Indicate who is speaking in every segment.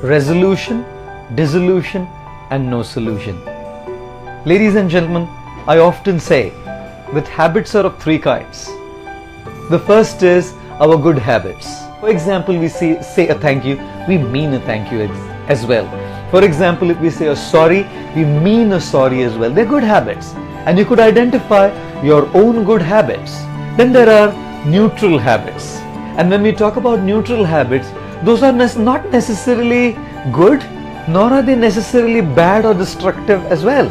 Speaker 1: resolution, dissolution, and no solution. Ladies and gentlemen, I often say that habits are of three kinds. The first is our good habits. For example, we say a thank you, we mean a thank you as well. For example, if we say a sorry, we mean a sorry as well. They're good habits. And you could identify your own good habits. Then there are neutral habits. And when we talk about neutral habits, those are not necessarily good, nor are they necessarily bad or destructive as well.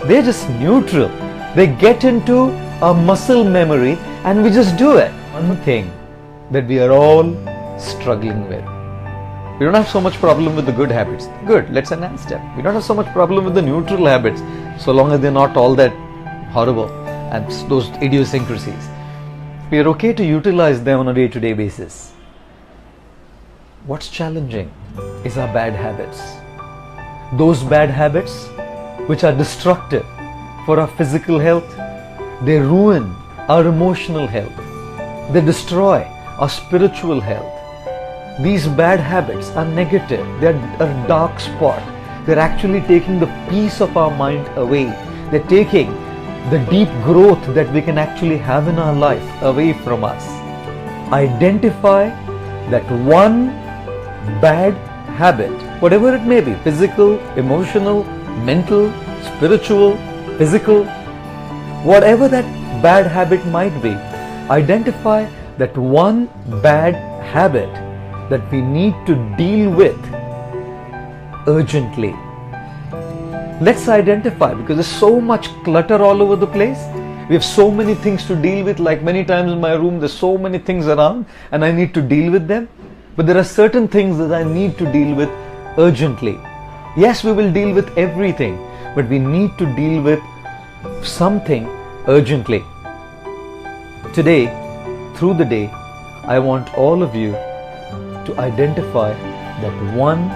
Speaker 1: They're just neutral. They get into our muscle memory and we just do it. One thing that we are all struggling with. We don't have so much problem with the good habits. Good, let's enhance them. We don't have so much problem with the neutral habits, so long as they're not all that horrible and those idiosyncrasies. We are okay to utilize them on a day-to-day basis. What's challenging is our bad habits. Those bad habits which are destructive for our physical health, they ruin our emotional health. They destroy our spiritual health. These bad habits are negative. They're a dark spot. They're actually taking the peace of our mind away. They're taking the deep growth that we can actually have in our life away from us. Identify that one bad habit, whatever it may be, physical, emotional, mental, spiritual, physical, whatever that bad habit might be, identify that one bad habit that we need to deal with urgently. Let's identify, because there's so much clutter all over the place. We have so many things to deal with. Like many times in my room, there's so many things around and I need to deal with them. But there are certain things that I need to deal with urgently. Yes, we will deal with everything, but we need to deal with something urgently. Today, through the day, I want all of you to identify that one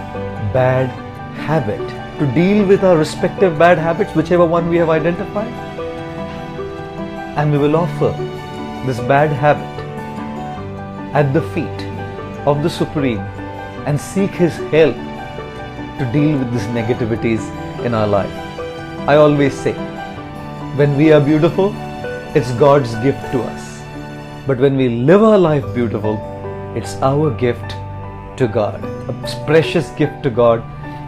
Speaker 1: bad habit, to deal with our respective bad habits, whichever one we have identified, and we will offer this bad habit at the feet of the Supreme and seek His help to deal with these negativities in our life. I always say, when we are beautiful, it's God's gift to us. But when we live our life beautiful, it's our gift to God, a precious gift to God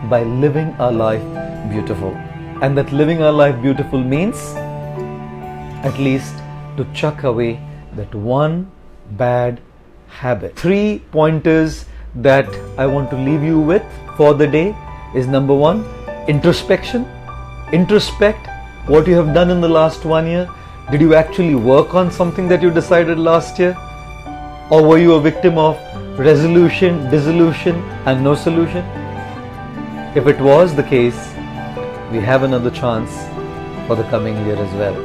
Speaker 1: by living our life beautiful. And that living our life beautiful means at least to chuck away that one bad habit. 3 pointers that I want to leave you with for the day is: number 1, introspection. Introspect what you have done in the last 1 year. Did you actually work on something that you decided last year? Or were you a victim of resolution, dissolution, and no solution? If it was the case, we have another chance for the coming year as well.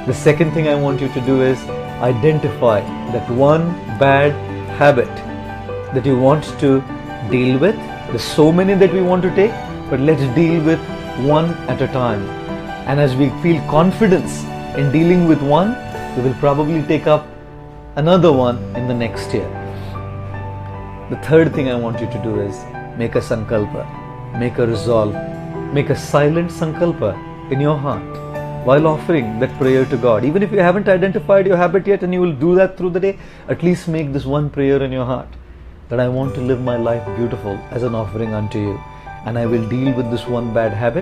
Speaker 1: The second thing I want you to do is identify that one bad habit that you want to deal with. There's so many that we want to take, but let's deal with one at a time. And as we feel confidence in dealing with one, we will probably take up another one in the next year. The third thing I want you to do is make a sankalpa, make a resolve, make a silent sankalpa in your heart while offering that prayer to God. Even if you haven't identified your habit yet and you will do that through the day, at least make this one prayer in your heart, that I want to live my life beautiful as an offering unto you, and I will deal with this one bad habit.